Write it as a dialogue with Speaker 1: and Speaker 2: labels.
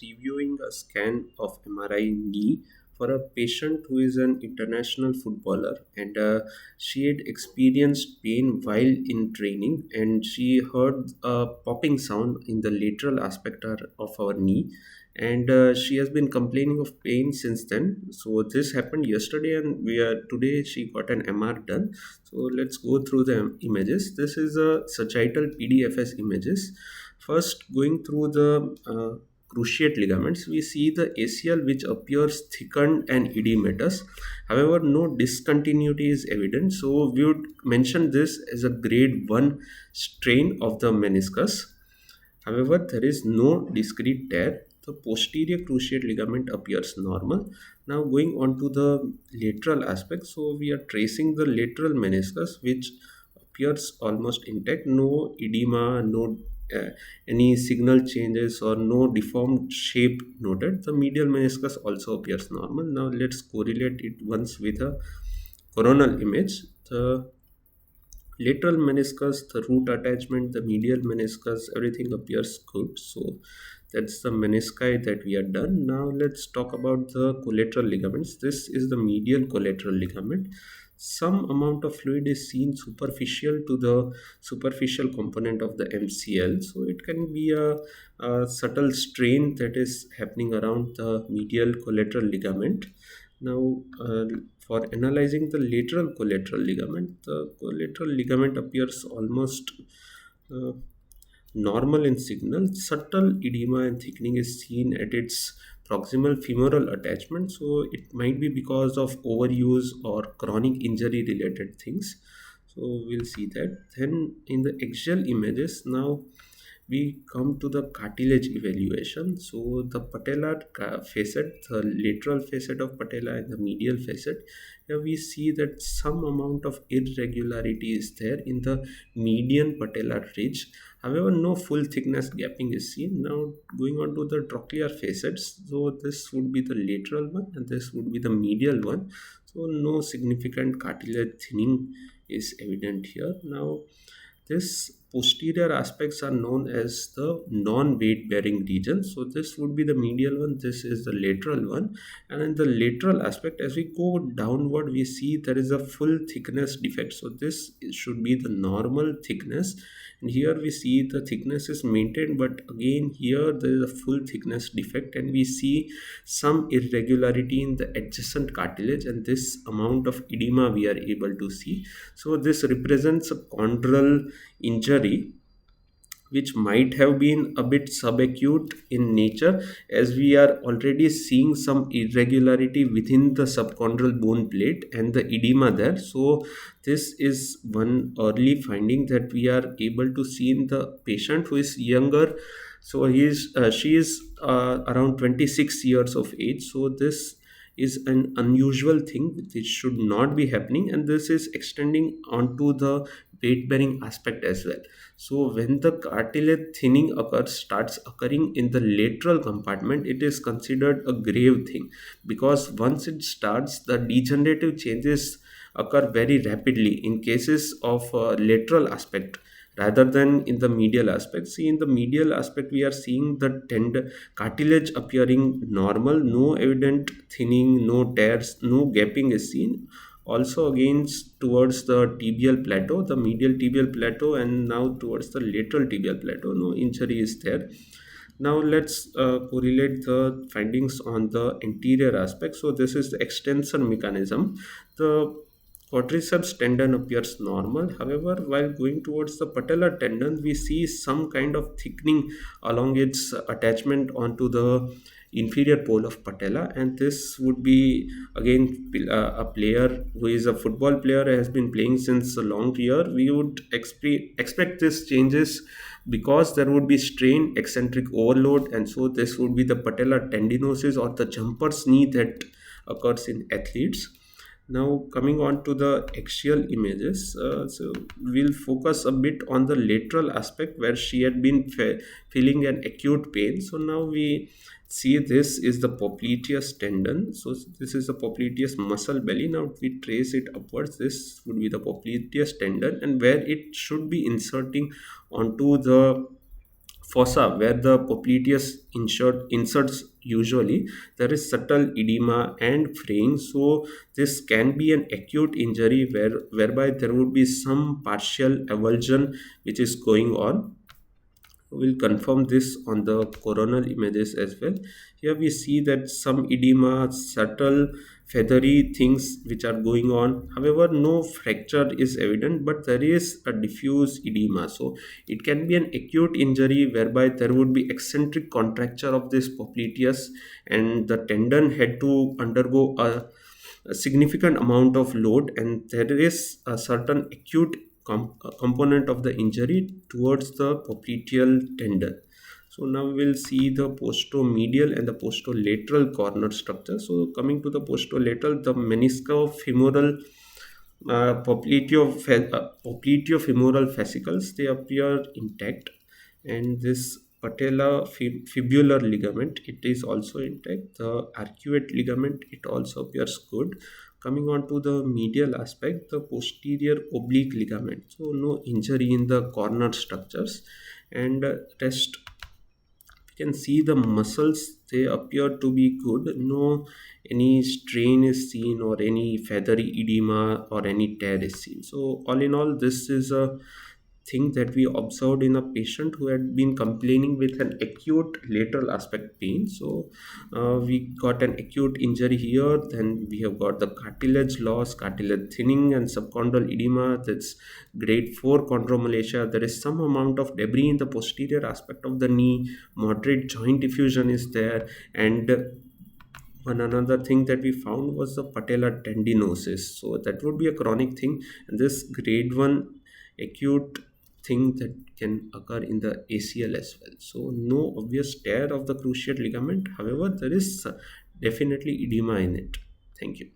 Speaker 1: reviewing a scan of MRI knee for a patient who is an international footballer, and she had experienced pain while in training, and she heard a popping sound in the lateral aspect of our knee, and she has been complaining of pain since then. So this happened yesterday, and we are today she got an MR done. So let's go through the images. This is a sagittal PDFS images. First, going through the cruciate ligaments, we see the ACL which appears thickened and edematous. However, no discontinuity is evident. So we would mention this as a grade 1 strain of the meniscus. However, there is no discrete tear. The posterior cruciate ligament appears normal. Now going on to the lateral aspect, so we are tracing the lateral meniscus which appears almost intact. No edema, no any signal changes or no deformed shape noted. The medial meniscus also appears normal. Now let's correlate it once with a coronal image. The lateral meniscus, the root attachment, the medial meniscus, everything appears good. So that's the menisci that we are done. Now let's talk about the collateral ligaments. This is the medial collateral ligament. Some amount of fluid is seen superficial to the superficial component of the MCL. So it can be a subtle strain that is happening around the medial collateral ligament. Now, for analyzing the lateral collateral ligament, the collateral ligament appears almost uh, normal in signal. Subtle edema and thickening is seen at its proximal femoral attachment. So it might be because of overuse or chronic injury related things. So we'll see that. Then in the axial images, now we come to the cartilage evaluation. So the patellar facet, the lateral facet of patella and the medial facet, here we see that some amount of irregularity is there in the median patellar ridge. However, no full thickness gapping is seen. Now going on to the trochlear facets, so this would be the lateral one and this would be the medial one. So no significant cartilage thinning is evident here. Now this posterior aspects are known as the non-weight bearing region. So this would be the medial one, this is the lateral one. And in the lateral aspect, as we go downward, we see there is a full thickness defect. So this should be the normal thickness. And here we see the thickness is maintained, but again here there is a full thickness defect, and we see some irregularity in the adjacent cartilage, and this amount of edema we are able to see. So this represents a chondral injury which might have been a bit subacute in nature, as we are already seeing some irregularity within the subchondral bone plate and the edema there. So this is one early finding that we are able to see in the patient who is younger. So she is around 26 years of age. So this is an unusual thing which should not be happening, and this is extending onto the weight bearing aspect as well. So when the cartilage thinning starts occurring in the lateral compartment, it is considered a grave thing, because once it starts, the degenerative changes occur very rapidly in cases of lateral aspect rather than in the medial aspect. See, in the medial aspect, we are seeing the tendon cartilage appearing normal, no evident thinning, no tears, no gapping is seen. Also against towards the tibial plateau, the medial tibial plateau, and now towards the lateral tibial plateau, no injury is there. Now let's correlate the findings on the anterior aspect. So this is the extension mechanism. The quadriceps tendon appears normal. However, while going towards the patellar tendon, we see some kind of thickening along its attachment onto the inferior pole of patella, and this would be again a player who is a football player, has been playing since a long year. We would expect these changes because there would be strain, eccentric overload, and so this would be the patellar tendinosis or the jumper's knee that occurs in athletes. Now coming on to the axial images, so we'll focus a bit on the lateral aspect where she had been feeling an acute pain. So now we see this is the popliteus tendon. So this is the popliteus muscle belly. Now if we trace it upwards, this would be the popliteus tendon, and where it should be inserting onto the fossa where the popliteus inserts usually, there is subtle edema and fraying. So this can be an acute injury whereby there would be some partial avulsion which is going on. We'll confirm this on the coronal images as well. Here we see that some edema, subtle feathery things which are going on. However, no fracture is evident, but there is a diffuse edema. So it can be an acute injury whereby there would be eccentric contracture of this popliteus, and the tendon had to undergo a significant amount of load, and there is a certain acute component of the injury towards the popliteal tendon. So now we will see the postomedial and the postolateral corner structure. So coming to the postolateral, the meniscofemoral popliteofemoral fascicles, they appear intact, and this fibular ligament, it is also intact. The arcuate ligament, it also appears good. Coming on to the medial aspect, the posterior oblique ligament, so no injury in the corner structures. And rest, you can see the muscles, they appear to be good. No any strain is seen or any feathery edema or any tear is seen. So all in all, this is a thing that we observed in a patient who had been complaining with an acute lateral aspect pain. So we got an acute injury here, then we have got the cartilage loss, cartilage thinning, and subchondral edema. That's grade 4 chondromalacia. There is some amount of debris in the posterior aspect of the knee, moderate joint effusion is there, and one another thing that we found was the patellar tendinosis. So that would be a chronic thing, and this grade 1 acute thing that can occur in the ACL as well. So no obvious tear of the cruciate ligament. However, there is definitely edema in it. Thank you.